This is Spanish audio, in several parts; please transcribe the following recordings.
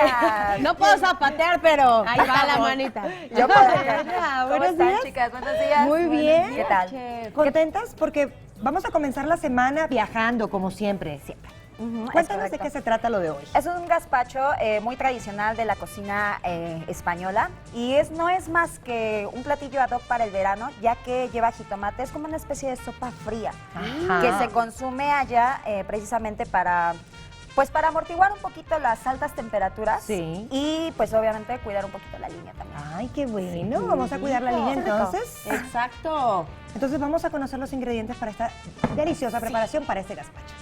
días. No puedo zapatear, pero ahí va la manita. Yo puedo. Hola, ¿Cómo buenos están, días. chicas? Buenos días. Muy bien. ¿Qué tal? ¿Contentas? Porque vamos a comenzar la semana viajando, como siempre. Cuéntanos de qué se trata lo de hoy. Es un gazpacho muy tradicional de la cocina española y no es más que un platillo ad hoc para el verano, ya que lleva jitomate, es como una especie de sopa fría que se consume allá precisamente para amortiguar un poquito las altas temperaturas y pues obviamente cuidar un poquito la línea también. Ay, qué bueno. Vamos a cuidar la línea entonces. Exacto. Entonces vamos a conocer los ingredientes para esta deliciosa preparación para este gazpacho.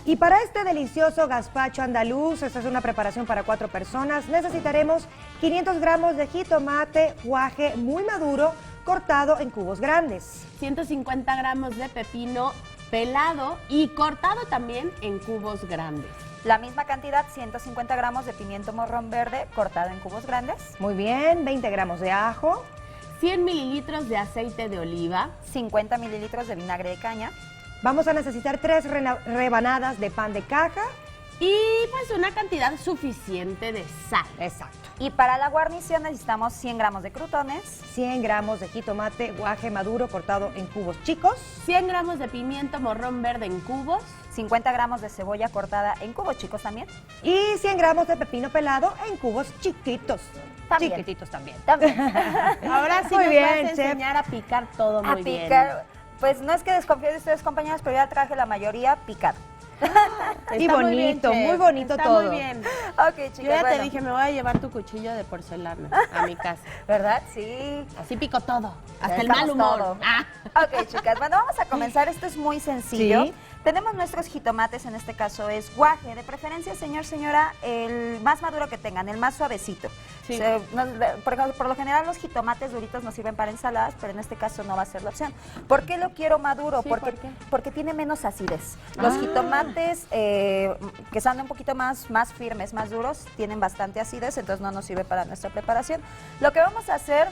Y para este delicioso gazpacho andaluz, esta es una preparación para 4 personas, necesitaremos 500 gramos de jitomate guaje muy maduro, cortado en cubos grandes. 150 gramos de pepino pelado y cortado también en cubos grandes. La misma cantidad, 150 gramos de pimiento morrón verde cortado en cubos grandes. Muy bien, 20 gramos de ajo. 100 mililitros de aceite de oliva. 50 mililitros de vinagre de caña. Vamos a necesitar 3 rebanadas de pan de caja. Y pues una cantidad suficiente de sal. Exacto. Y para la guarnición necesitamos 100 gramos de crutones. 100 gramos de jitomate guaje maduro cortado en cubos chicos. 100 gramos de pimiento morrón verde en cubos. 50 gramos de cebolla cortada en cubos chicos también. Y 100 gramos de pepino pelado en cubos chiquitos. También. Chiquititos también. Ahora sí Muy nos bien, vas a chef. enseñar a picar todo muy bien. A picar. Pues no es que desconfíe de ustedes, compañeras, pero ya traje la mayoría picado. Y Está bonito, chef. muy bonito Está todo. muy bien. Ok, chicas, Yo ya te bueno. dije, me voy a llevar tu cuchillo de porcelana a mi casa. ¿Verdad? Sí. Así pico todo, hasta el Estamos mal humor. todo. Ah. Ok, chicas, bueno, vamos a comenzar. Esto es muy sencillo. Sí. Tenemos nuestros jitomates, en este caso es guaje. De preferencia, señor, señora, el más maduro que tengan, el más suavecito. Sí. Por lo general, los jitomates duritos nos sirven para ensaladas, pero en este caso no va a ser la opción. ¿Por qué lo quiero maduro? Sí, porque, ¿por qué? porque tiene menos acidez. Los jitomates que son un poquito más firmes, más duros, tienen bastante acidez, entonces no nos sirve para nuestra preparación. Lo que vamos a hacer...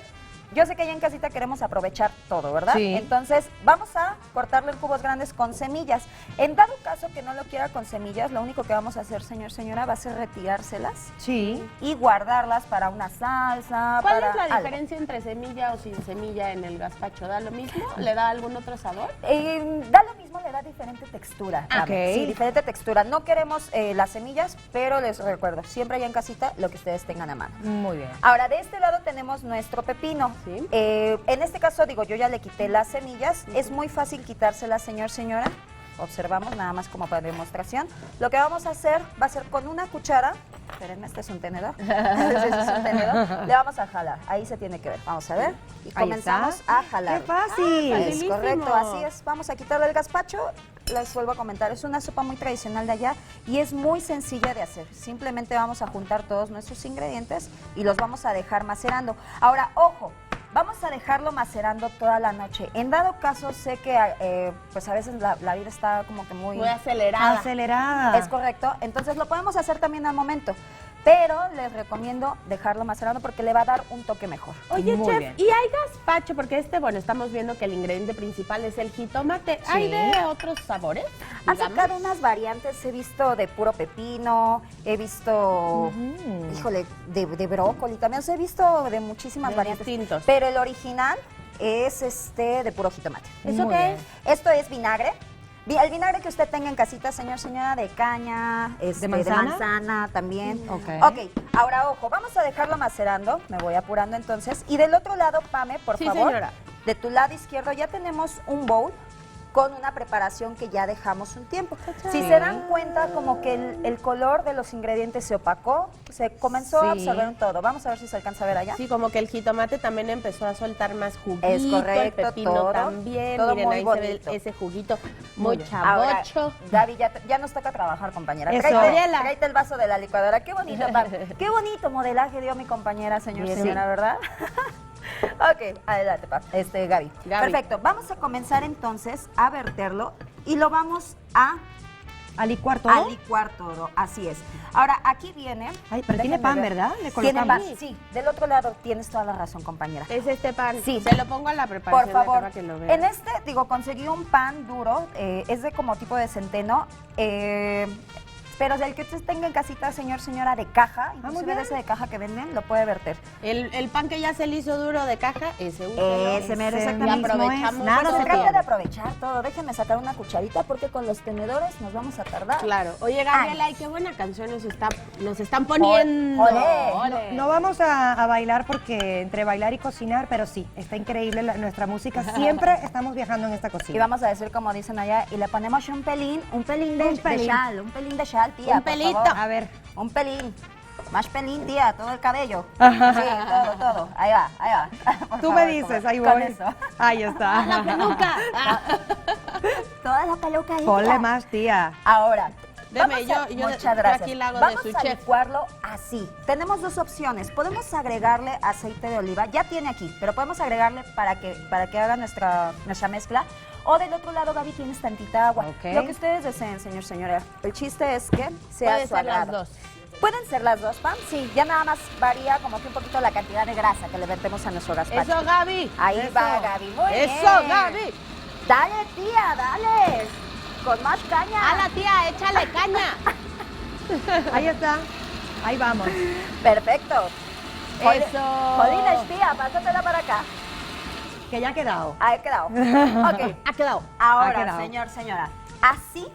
Yo sé que allá en casita queremos aprovechar todo, ¿verdad? Sí. Entonces, vamos a cortarlo en cubos grandes con semillas. En dado caso que no lo quiera con semillas, lo único que vamos a hacer, señor, señora, va a ser retirárselas Sí. y guardarlas para una salsa, ¿Cuál para es la algo. diferencia entre semilla o sin semilla en el gazpacho? ¿Da lo mismo? ¿Le da algún otro sabor? Da lo mismo, le da diferente textura. Ah, Gaby. ok. Sí, diferente textura. No queremos las semillas, pero les recuerdo, siempre allá en casita, lo que ustedes tengan a mano. Muy bien. Ahora, de este lado tenemos nuestro pepino. Sí. En este caso, digo, yo ya le quité las semillas. Es muy fácil quitárselas, señor, señora. Observamos, nada más como para demostración. Lo que vamos a hacer va a ser con una cuchara. Espérenme, este es un tenedor. Este es un tenedor. Le vamos a jalar. Ahí se tiene que ver. Vamos a ver. Y Ahí comenzamos está. a jalar. ¡Qué fácil! Es facilísimo. correcto, así es. Vamos a quitarle el gazpacho. Les vuelvo a comentar, es una sopa muy tradicional de allá y es muy sencilla de hacer. Simplemente vamos a juntar todos nuestros ingredientes y los vamos a dejar macerando. Ahora, ojo, vamos a dejarlo macerando toda la noche. En dado caso, sé que pues a veces la vida está como que muy acelerada. Acelerada. es correcto, entonces lo podemos hacer también al momento. Pero les recomiendo dejarlo macerando porque le va a dar un toque mejor. Oye, Muy chef, bien. ¿y hay gazpacho? Porque bueno, estamos viendo que el ingrediente principal es el jitomate. ¿Hay Sí. de otros sabores? Han digamos? sacado unas variantes, he visto de puro pepino, he visto, híjole, de brócoli también, he visto de muchísimas De variantes. distintos. Pero el original es de puro jitomate. ¿Eso Muy qué bien. es? Esto es vinagre. El vinagre que usted tenga en casita, señor, señora, de caña, ¿De manzana? de manzana también. Ok. Ok, ahora ojo, vamos a dejarlo macerando, me voy apurando entonces. Y del otro lado, Pame, por Sí, favor, señora. de tu lado izquierdo ya tenemos un bowl con una preparación que ya dejamos un tiempo. Si se dan cuenta, como que el color de los ingredientes se opacó, se comenzó a Sí. absorber todo. Vamos a ver si se alcanza a ver allá. Sí, como que el jitomate también empezó a soltar más juguito. Es correcto, el pepino todo, también. todo Miren, muy ahí bonito. se ve ese juguito Muy muy bien. Ahora, chavocho. Gaby, ya nos toca trabajar, compañera. Eso. Tráete el vaso de la licuadora. Qué bonito, qué bonito modelaje dio mi compañera, señor, Bien, señora, sí. ¿verdad? Ok, adelante, Gaby. Gaby. Perfecto, vamos a comenzar entonces a verterlo y lo vamos a ¿A licuar todo? A licuar todo, así es. Ahora, aquí viene... Ay, pero tiene déjenme pan, ver. ¿verdad? Le Tiene pan, colocamos. sí. Del otro lado tienes toda la razón, compañera. Es este pan. Sí. Se lo pongo a la preparación. Por favor, para que lo vean. en este, digo, conseguí un pan duro, es de como tipo de centeno, pero del que usted tenga en casita, señora, de caja, muy inclusive bien. de ese de caja que venden, lo puede verter. El pan que ya se le hizo duro de caja, ese Ese mero, Ese Y exactamente. mismo aprovechamos es, nada Pues se se trata pierde. de aprovechar todo. Déjenme sacar una cucharita porque con los tenedores nos vamos a tardar. Claro. Oye, Gabriela, Ay. ¿y qué buena canción nos están poniendo? Olé. Ole. No vamos a bailar porque entre bailar y cocinar, pero sí, está increíble nuestra música. Siempre estamos viajando en esta Y cocina. vamos a decir como dicen allá, y le ponemos un pelín de chal, tía, Un por pelito. favor. A ver, Un pelín. Más pelín, tía, todo el cabello. Sí, Ajá. todo. Ahí va. Por tú favor, me dices, con- ahí con voy. eso. Ahí está. La peluca. Toda la peluca ahí. Ponle tía. más, tía. Ahora, Deme, vamos yo muchas gracias. aquí la hago de Vamos su a chef. licuarlo así. Tenemos dos opciones. Podemos agregarle aceite de oliva. Ya tiene aquí, pero podemos agregarle para que haga nuestra mezcla. O del otro lado, Gaby, tienes tantita agua. Ok. Lo que ustedes deseen, señora. El chiste es que sea Puede su ser las agrado. dos. ¿Pueden ser las dos, Pam? Sí, ya nada más varía como que un poquito la cantidad de grasa que le vertemos a nuestro gazpacho. Eso, Gaby. Ahí Eso. va, Gaby, muy bien. Eso, Gaby. Dale, tía, dale. Con más caña. A la tía, échale caña. Ahí está. Ahí vamos. Perfecto. Eso. Jolines, tía, pásatela para acá. Que ya ha quedado. Ahí ha quedado. Ok. Ha quedado. Ahora, Ha quedado. señora, así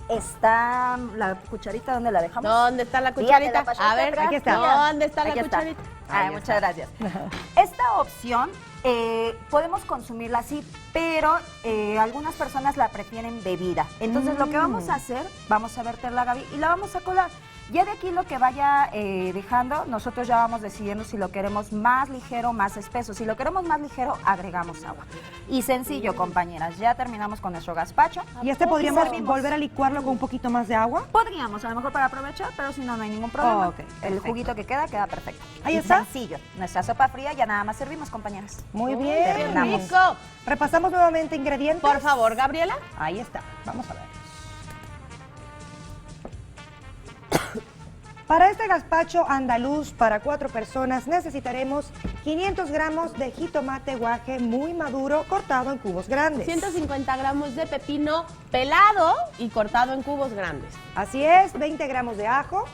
está la cucharita, ¿dónde la dejamos? ¿Dónde está la Tía, cucharita? ¿te la pasaste A ver, atrás, aquí está. tía? ¿Dónde está la Aquí cucharita? Ay, Ahí muchas está. gracias. Esta opción podemos consumirla así, pero algunas personas la prefieren bebida. Entonces, lo que vamos a hacer, vamos a verterla, Gaby, y la vamos a colar. Ya de aquí lo que vaya dejando, nosotros ya vamos decidiendo si lo queremos más ligero o más espeso. Si lo queremos más ligero, agregamos agua. Y sencillo, compañeras, ya terminamos con nuestro gazpacho. ¿Y este podríamos servimos. volver a licuarlo con un poquito más de agua? Podríamos, a lo mejor para aprovechar, pero si no, no hay ningún problema. Ok, El perfecto. juguito que queda perfecto. Ahí Y está. sencillo. Nuestra sopa fría ya nada más servimos, compañeras. Muy Uy, bien. qué terminamos. rico. Repasamos nuevamente ingredientes. Por favor, Gabriela. Ahí está. Vamos a ver. Para este gazpacho andaluz para 4 personas necesitaremos 500 gramos de jitomate guaje muy maduro cortado en cubos grandes. 150 gramos de pepino pelado y cortado en cubos grandes. Así es, 20 gramos de ajo,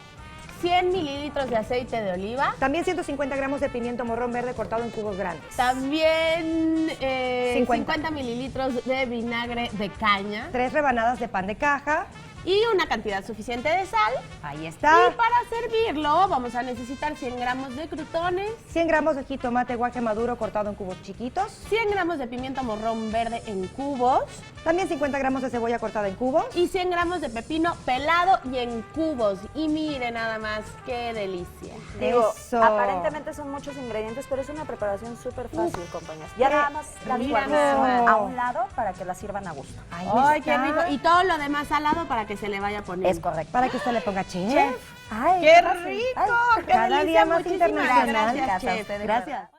100 mililitros de aceite de oliva. también 150 gramos de pimiento morrón verde cortado en cubos grandes. También 50. 50 mililitros de vinagre de caña 3 rebanadas de pan de caja. y una cantidad suficiente de sal. Ahí está. Y para servirlo vamos a necesitar 100 gramos de crutones, 100 gramos de jitomate guaje maduro cortado en cubos chiquitos. 100 gramos de pimiento morrón verde en cubos También 50 gramos de cebolla cortada en cubos. y 100 gramos de pepino pelado y en cubos. Y miren nada más, qué delicia. Digo, Eso. aparentemente son muchos ingredientes, pero es una preparación súper fácil, compañeras. Ya qué nada más la rico. guardan a un lado para que la sirvan a gusto. Ahí Ay, qué está. rico. Y todo lo demás salado para que se le vaya poniendo. Es correcto. Para que usted le ponga chef. Chef. Ay, ¡Qué fácil. rico! Ay, ¡Qué cada delicia! día más Muchísimas internacional. Gracias, Gracias a chef. ustedes. Gracias.